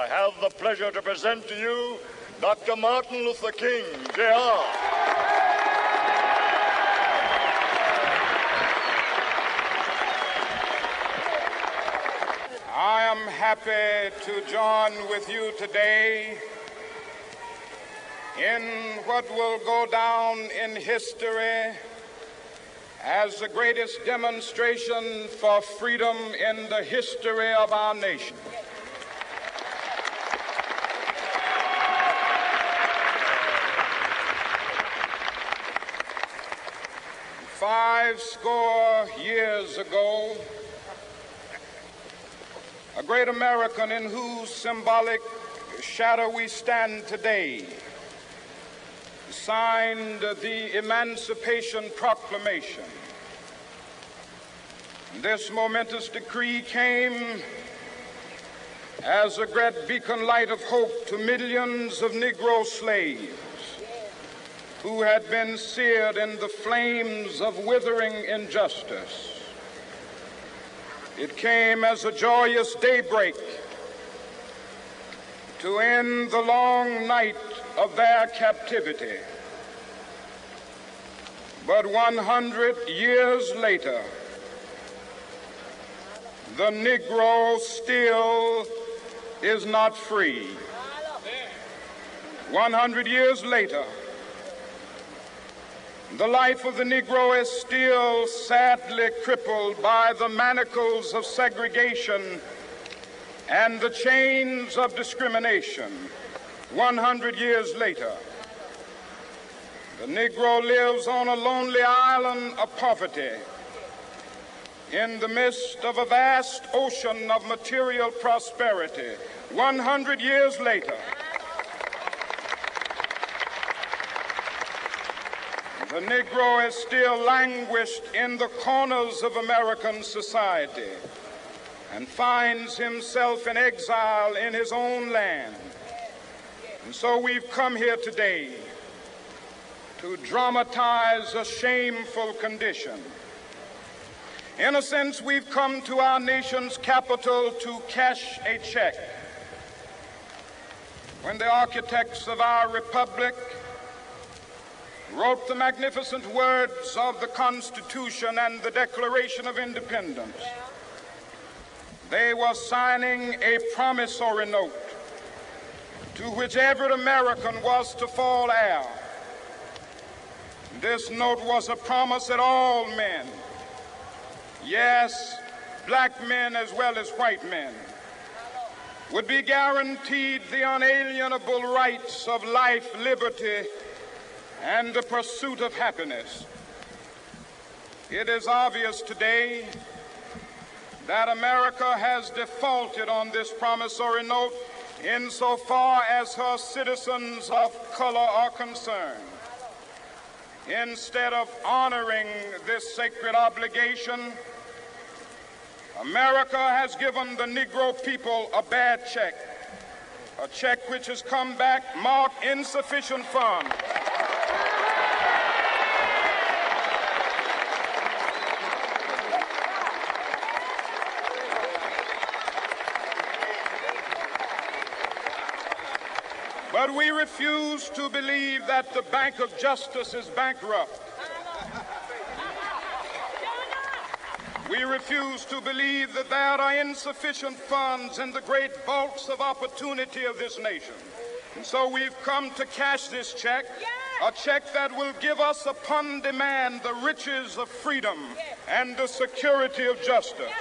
have the pleasure to present to you Dr. Martin Luther King, Jr. I am happy to join with you today in what will go down in history as the greatest demonstration for freedom in the history of our nation. Five score years ago, a great American in whose symbolic shadow we stand today signed the Emancipation Proclamation. This momentous decree came as a great beacon light of hope to millions of Negro slaves who had been seared in the flames of withering injustice. It came as a joyous daybreak to end the long night of their captivity. But 100 years later, the Negro still is not free. 100 years later, the life of the Negro is still sadly crippled by the manacles of segregation and the chains of discrimination. 100 years later, the Negro lives on a lonely island of poverty in the midst of a vast ocean of material prosperity. 100 years later, the Negro is still languished in the corners of American society and finds himself in exile in his own land. And so we've come here today to dramatize a shameful condition. In a sense, we've come to our nation's capital to cash a check. When the architects of our republic wrote the magnificent words of the Constitution and the Declaration of Independence, they were signing a promissory note to which every American was to fall heir. This note was a promise that all men, yes, black men as well as white men, would be guaranteed the unalienable rights of life, liberty, and the pursuit of happiness. It is obvious today that America has defaulted on this promissory note insofar as her citizens of color are concerned. Instead of honoring this sacred obligation, America has given the Negro people a bad check, a check which has come back marked insufficient funds. But we refuse to believe that the Bank of Justice is bankrupt. We refuse to believe that there are insufficient funds in the great vaults of opportunity of this nation. And so we've come to cash this check, a check that will give us upon demand the riches of freedom and the security of justice.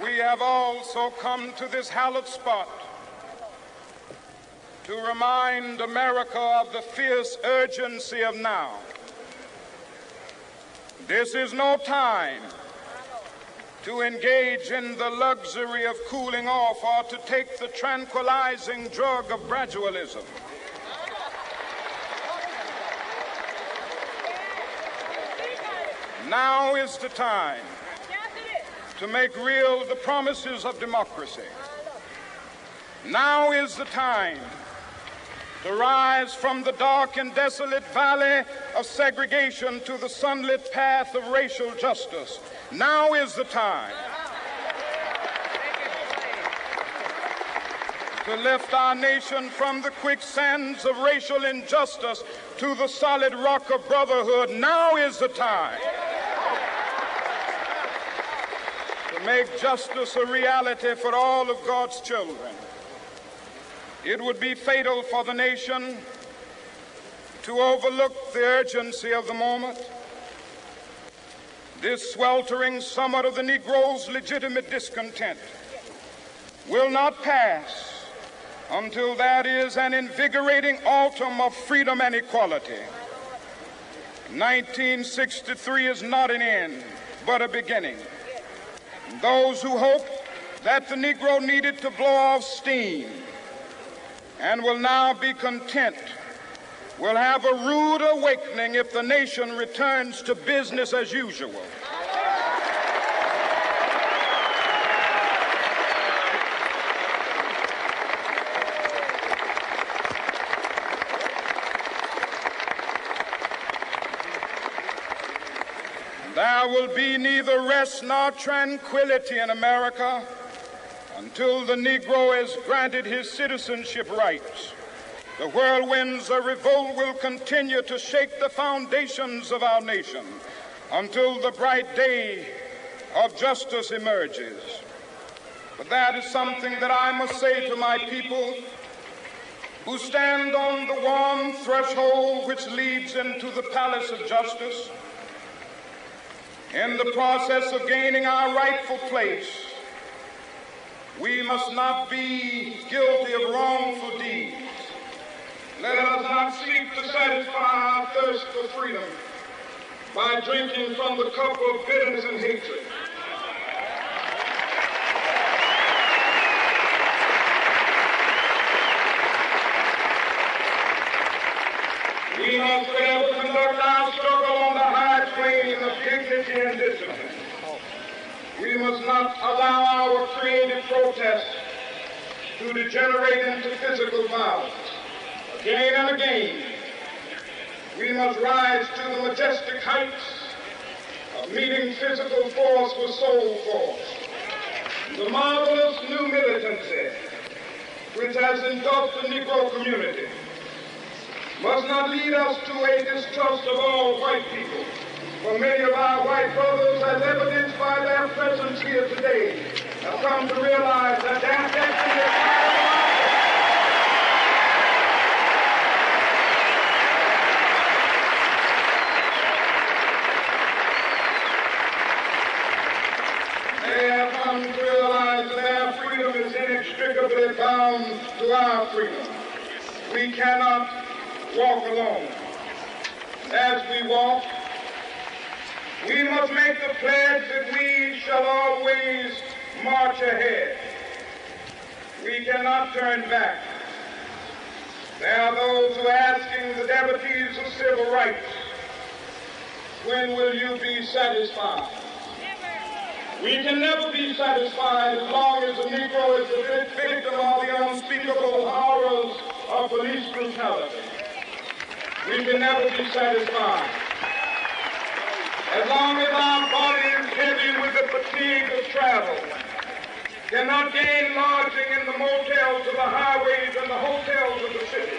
We have also come to this hallowed spot to remind America of the fierce urgency of now. This is no time to engage in the luxury of cooling off or to take the tranquilizing drug of gradualism. Now is the time to make real the promises of democracy. Now is the time to rise from the dark and desolate valley of segregation to the sunlit path of racial justice. Now is the time to lift our nation from the quicksands of racial injustice to the solid rock of brotherhood. Now is the time to make justice a reality for all of God's children. It would be fatal for the nation to overlook the urgency of the moment. This sweltering summit of the Negro's legitimate discontent will not pass until that is an invigorating autumn of freedom and equality. 1963 is not an end, but a beginning. Those who hope that the Negro needed to blow off steam and will now be content will have a rude awakening if the nation returns to business as usual. There will be neither rest nor tranquility in America until the Negro is granted his citizenship rights. The whirlwinds of revolt will continue to shake the foundations of our nation until the bright day of justice emerges. But that is something that I must say to my people who stand on the warm threshold which leads into the palace of justice. In the process of gaining our rightful place, we must not be guilty of wrongful deeds. Let us not seek to satisfy our thirst for freedom by drinking from the cup of bitterness and hatred. We must forever conduct our struggle on the high plane of dignity and discipline. We must not allow our creative protest to degenerate into physical violence. Again and again, we must rise to the majestic heights of meeting physical force with soul force. The marvelous new militancy which has engulfed the Negro community must not lead us to a distrust of all white people. For many of our white brothers, as evidenced by their presence here today, have come to realize that their destiny is They have come to realize that their freedom is inextricably bound to our freedom. We cannot walk alone. As we walk, we must make the pledge that we shall always march ahead. We cannot turn back. There are those who are asking the devotees of civil rights, when will you be satisfied? We can never be satisfied as long as the Negro is the victim of the unspeakable horrors of police brutality. We can never be satisfied as long as our body is heavy with the fatigue of travel, cannot gain lodging in the motels of the highways and the hotels of the city.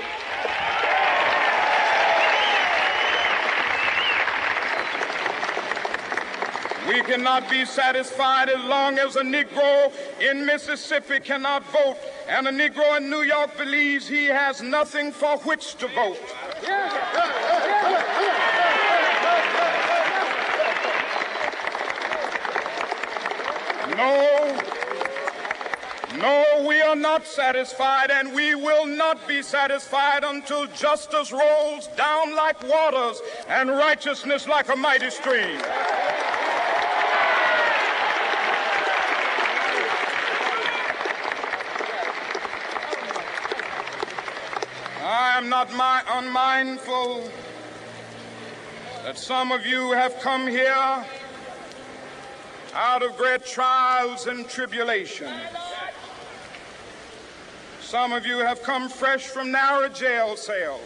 We cannot be satisfied as long as a Negro in Mississippi cannot vote and a Negro in New York believes he has nothing for which to vote. No, we are not satisfied, and we will not be satisfied until justice rolls down like waters and righteousness like a mighty stream. I am not unmindful that some of you have come here out of great trials and tribulations. Some of you have come fresh from narrow jail cells.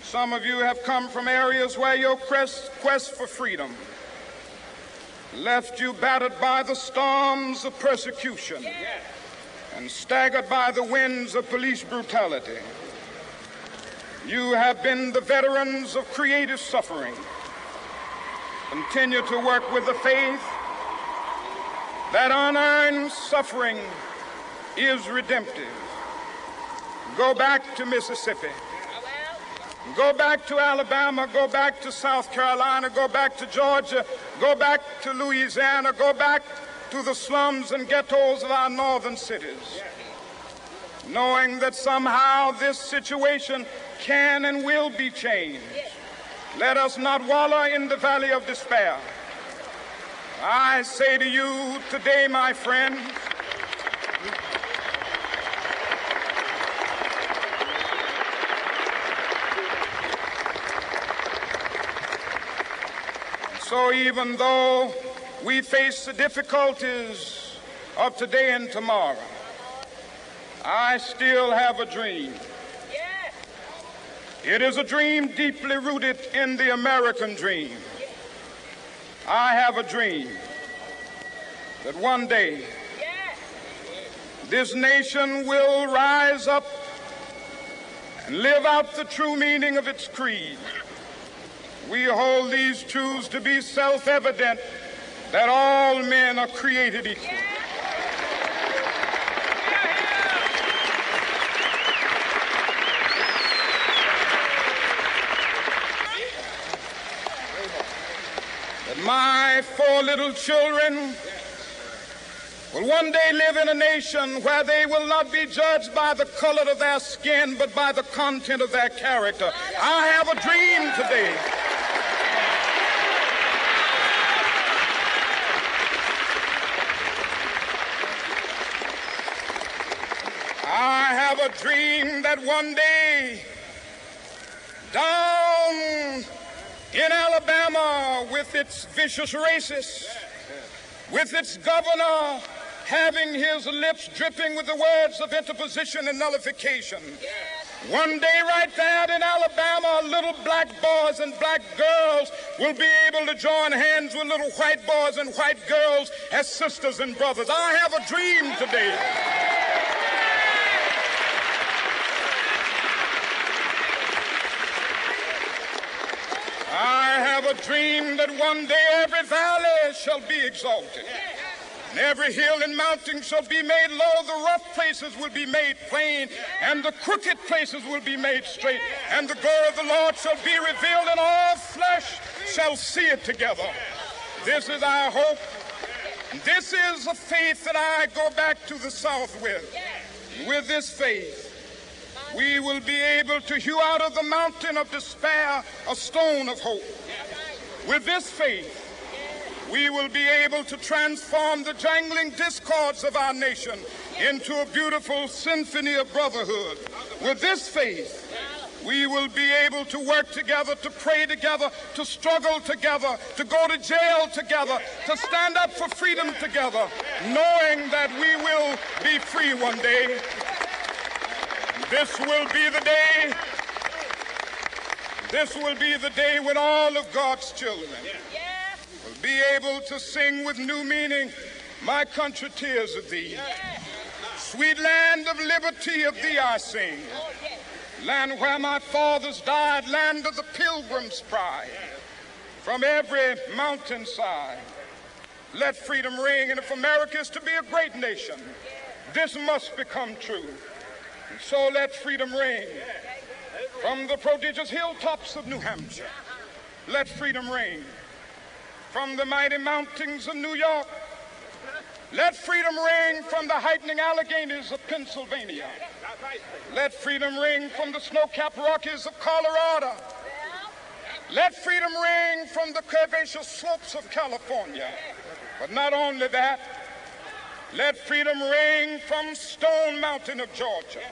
Some of you have come from areas where your quest for freedom left you battered by the storms of persecution and staggered by the winds of police brutality. You have been the veterans of creative suffering. Continue to work with the faith that unearned suffering is redemptive. Go back to Mississippi. Go back to Alabama. Go back to South Carolina. Go back to Georgia. Go back to Louisiana. Go back to the slums and ghettos of our northern cities, knowing that somehow this situation can and will be changed. Let us not wallow in the valley of despair. I say to you today, my friends, so even though we face the difficulties of today and tomorrow, I still have a dream. It is a dream deeply rooted in the American dream. I have a dream that one day this nation will rise up and live out the true meaning of its creed. We hold these truths to be self-evident, that all men are created equal. That my 4 little children will one day live in a nation where they will not be judged by the color of their skin, but by the content of their character. I have a dream today. I have a dream that one day down in Alabama, with its vicious racists, with its governor having his lips dripping with the words of interposition and nullification, one day right there in Alabama, little black boys and black girls will be able to join hands with little white boys and white girls as sisters and brothers. I have a dream today. I have a dream that one day every valley shall be exalted, and every hill and mountain shall be made low. The rough places will be made plain, and the crooked places will be made straight. And the glory of the Lord shall be revealed, and all flesh shall see it together. This is our hope. This is a faith that I go back to the South with. With this faith, we will be able to hew out of the mountain of despair a stone of hope. With this faith, we will be able to transform the jangling discords of our nation into a beautiful symphony of brotherhood. With this faith, we will be able to work together, to pray together, to struggle together, to go to jail together, to stand up for freedom together, knowing that we will be free one day. This will be the day. This will be the day when all of God's children will be able to sing with new meaning, "My country, tears of thee. Sweet land of liberty, of thee I sing. Land where my fathers died, land of the pilgrim's pride. From every mountainside, let freedom ring. And if America is to be a great nation, this must become true. And so let freedom ring from the prodigious hilltops of New Hampshire. Let freedom ring from the mighty mountains of New York. Let freedom ring from the heightening Alleghenies of Pennsylvania. Let freedom ring from the snow-capped Rockies of Colorado. Let freedom ring from the curvaceous slopes of California. But not only that, let freedom ring from Stone Mountain of Georgia.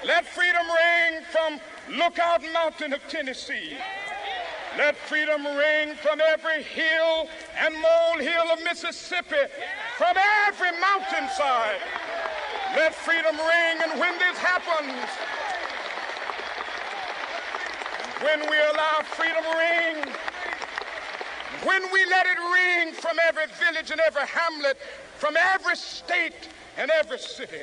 Let freedom ring from Lookout Mountain of Tennessee. Let freedom ring from every hill and molehill of Mississippi, from every mountainside. Let freedom ring, and when this happens, when we allow freedom ring, when we let it ring from every village and every hamlet, from every state and every city,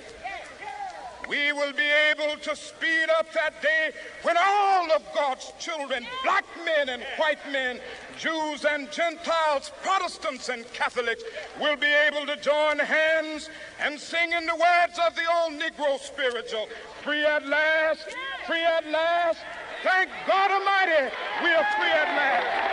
we will be able to speed up that day when all of God's children, black men and white men, Jews and Gentiles, Protestants and Catholics, will be able to join hands and sing in the words of the old Negro spiritual, free at last, free at last. Thank God Almighty, we are free at last.